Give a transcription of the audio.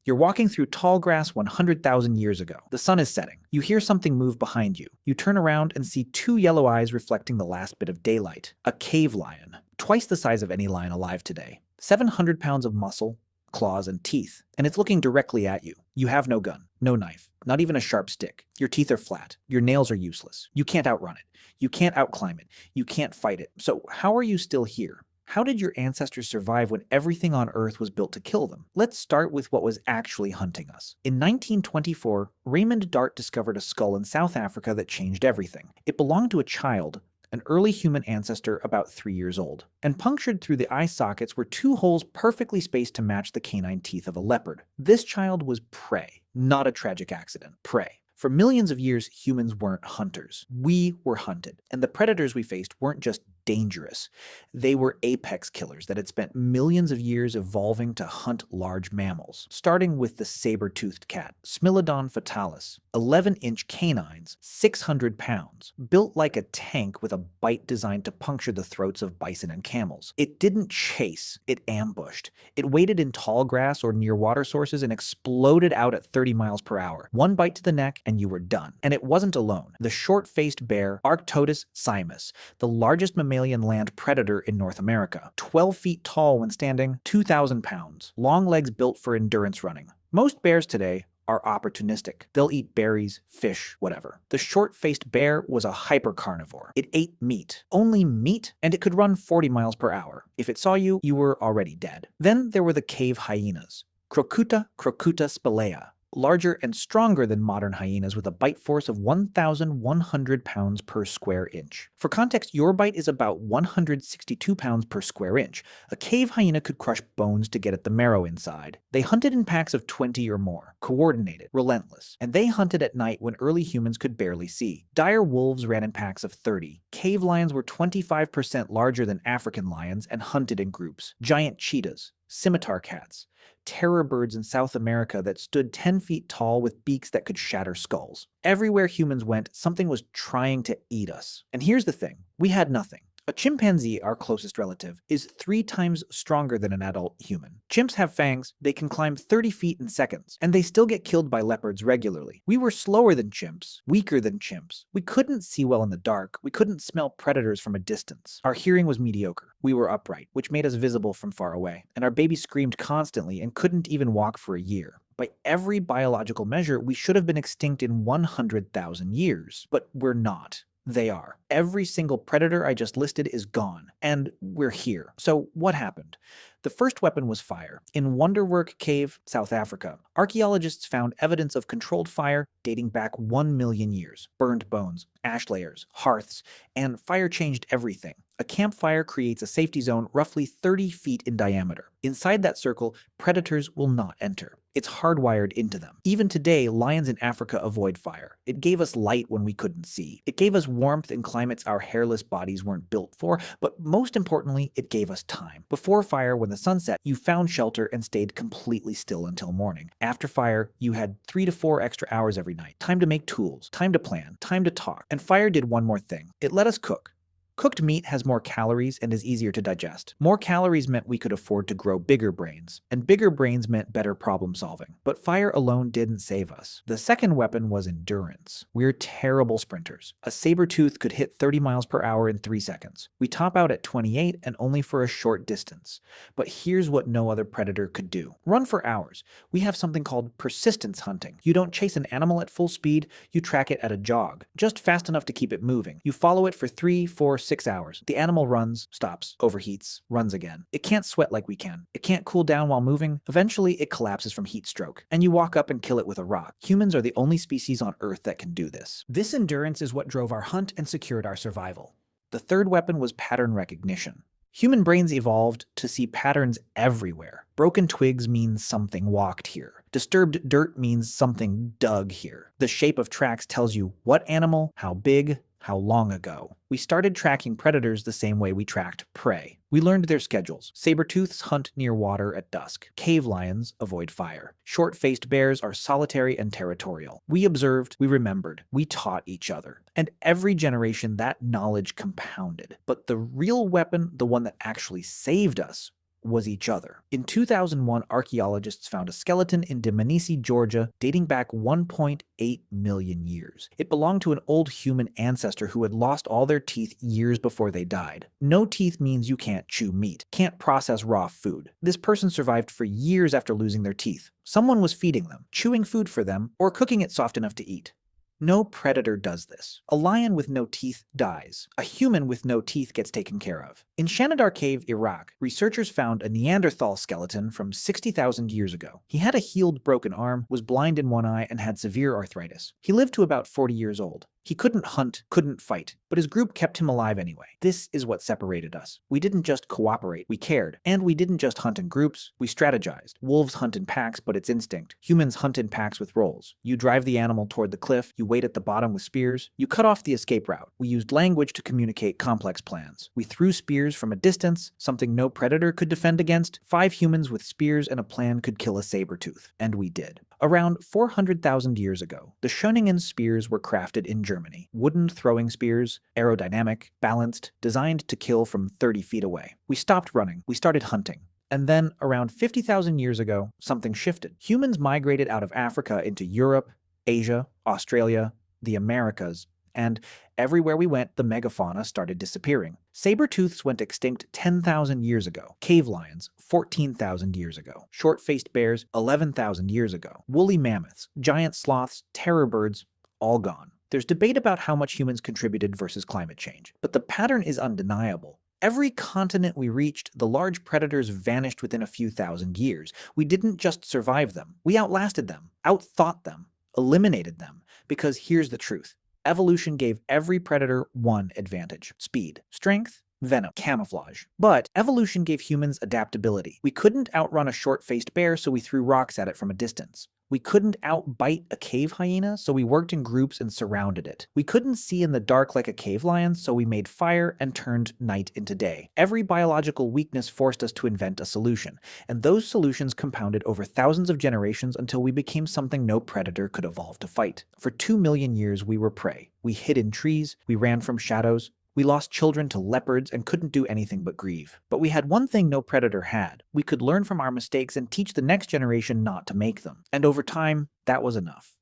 You're walking through tall grass 100,000 years ago. The sun is setting. You hear something move behind you. You turn around and see two yellow eyes reflecting the last bit of daylight. A cave lion, twice the size of any lion alive today. 700 pounds of muscle, claws, and teeth, and it's looking directly at you. You have no gun, no knife, not even a sharp stick. Your teeth are flat. Your nails are useless. You can't outrun it. You can't outclimb it. You can't fight it. So how are you still here? How did your ancestors survive when everything on Earth was built to kill them? Let's start with what was actually hunting us. In 1924, Raymond Dart discovered a skull in South Africa that changed everything. It belonged to a child, an early human ancestor about 3 years old, and punctured through the eye sockets were two holes perfectly spaced to match the canine teeth of a leopard. This child was prey, not a tragic accident. Prey. For millions of years, humans weren't hunters. We were hunted, and the predators we faced weren't just dangerous. They were apex killers that had spent millions of years evolving to hunt large mammals, starting with the saber-toothed cat, Smilodon fatalis, 11-inch canines, 600 pounds, built like a tank with a bite designed to puncture the throats of bison and camels. It didn't chase, it ambushed. It waited in tall grass or near water sources and exploded out at 30 miles per hour. One bite to the neck and you were done. And it wasn't alone. The short-faced bear, Arctodus simus, the largest mammalian land predator in North America, 12 feet tall when standing, 2,000 pounds, long legs built for endurance running. Most bears today are opportunistic. They'll eat berries, fish, whatever. The short-faced bear was a hypercarnivore. It ate meat. Only meat, and it could run 40 miles per hour. If it saw you, you were already dead. Then there were the cave hyenas, Crocuta spelaea, larger and stronger than modern hyenas with a bite force of 1,100 pounds per square inch. For context, your bite is about 162 pounds per square inch. A cave hyena could crush bones to get at the marrow inside. They hunted in packs of 20 or more, coordinated, relentless, and they hunted at night when early humans could barely see. Dire wolves ran in packs of 30. Cave lions were 25% larger than African lions and hunted in groups. Giant cheetahs, scimitar cats, terror birds in South America that stood 10 feet tall with beaks that could shatter skulls. Everywhere humans went, something was trying to eat us. And here's the thing, we had nothing. A chimpanzee, our closest relative, is 3 times stronger than an adult human. Chimps have fangs, they can climb 30 feet in seconds, and they still get killed by leopards regularly. We were slower than chimps, weaker than chimps. We couldn't see well in the dark, we couldn't smell predators from a distance. Our hearing was mediocre. We were upright, which made us visible from far away. And our baby screamed constantly and couldn't even walk for a year. By every biological measure, we should have been extinct in 100,000 years, but we're not. They are. Every single predator I just listed is gone, and we're here. So what happened? The first weapon was fire. In Wonderwork Cave, South Africa, archaeologists found evidence of controlled fire dating back 1 million years. Burned bones, ash layers, hearths, and fire changed everything. A campfire creates a safety zone roughly 30 feet in diameter. Inside that circle, predators will not enter. It's hardwired into them. Even today, lions in Africa avoid fire. It gave us light when we couldn't see. It gave us warmth in climates our hairless bodies weren't built for, but most importantly, it gave us time. Before fire, when the sun set, you found shelter and stayed completely still until morning. After fire, you had 3 to 4 extra hours every night. Time to make tools, time to plan, time to talk. And fire did one more thing. It let us cook. Cooked meat has more calories and is easier to digest. More calories meant we could afford to grow bigger brains, and bigger brains meant better problem solving. But fire alone didn't save us. The second weapon was endurance. We're terrible sprinters. A saber-tooth could hit 30 miles per hour in 3 seconds. We top out at 28 and only for a short distance. But here's what no other predator could do. Run for hours. We have something called persistence hunting. You don't chase an animal at full speed, you track it at a jog, just fast enough to keep it moving. You follow it for 3, 4, 6 hours. The animal runs, stops, overheats, runs again. It can't sweat like we can. It can't cool down while moving. Eventually, it collapses from heat stroke, and you walk up and kill it with a rock. Humans are the only species on Earth that can do this. This endurance is what drove our hunt and secured our survival. The third weapon was pattern recognition. Human brains evolved to see patterns everywhere. Broken twigs means something walked here. Disturbed dirt means something dug here. The shape of tracks tells you what animal, how big, how long ago. We started tracking predators the same way we tracked prey. We learned their schedules. Saber-tooths hunt near water at dusk. Cave lions avoid fire. Short-faced bears are solitary and territorial. We observed, we remembered, we taught each other. And every generation that knowledge compounded. But the real weapon, the one that actually saved us, was each other. In 2001, archaeologists found a skeleton in Dmanisi, Georgia, dating back 1.8 million years. It belonged to an old human ancestor who had lost all their teeth years before they died. No teeth means you can't chew meat, can't process raw food. This person survived for years after losing their teeth. Someone was feeding them, chewing food for them, or cooking it soft enough to eat. No predator does this. A lion with no teeth dies. A human with no teeth gets taken care of. In Shanidar Cave, Iraq, researchers found a Neanderthal skeleton from 60,000 years ago. He had a healed broken arm, was blind in one eye, and had severe arthritis. He lived to about 40 years old. He couldn't hunt, couldn't fight, but his group kept him alive anyway. This is what separated us. We didn't just cooperate, we cared. And we didn't just hunt in groups, we strategized. Wolves hunt in packs, but it's instinct. Humans hunt in packs with roles. You drive the animal toward the cliff, you wait at the bottom with spears, you cut off the escape route. We used language to communicate complex plans. We threw spears from a distance, something no predator could defend against. 5 humans with spears and a plan could kill a saber-tooth. And we did. Around 400,000 years ago, the Schöningen spears were crafted in Germany. Wooden throwing spears, aerodynamic, balanced, designed to kill from 30 feet away. We stopped running. We started hunting. And then, around 50,000 years ago, something shifted. Humans migrated out of Africa into Europe, Asia, Australia, the Americas, and everywhere we went, the megafauna started disappearing. Saber-tooths went extinct 10,000 years ago. Cave lions, 14,000 years ago. Short-faced bears, 11,000 years ago. Woolly mammoths, giant sloths, terror birds, all gone. There's debate about how much humans contributed versus climate change, but the pattern is undeniable. Every continent we reached, the large predators vanished within a few thousand years. We didn't just survive them. We outlasted them, outthought them, eliminated them. Because here's the truth. Evolution gave every predator one advantage: speed, strength, venom, camouflage. But evolution gave humans adaptability. We couldn't outrun a short-faced bear, so we threw rocks at it from a distance. We couldn't outbite a cave hyena, so we worked in groups and surrounded it. We couldn't see in the dark like a cave lion, so we made fire and turned night into day. Every biological weakness forced us to invent a solution, and those solutions compounded over thousands of generations until we became something no predator could evolve to fight. For 2 million years, we were prey. We hid in trees, we ran from shadows, we lost children to leopards and couldn't do anything but grieve. But we had one thing no predator had. We could learn from our mistakes and teach the next generation not to make them. And over time, that was enough.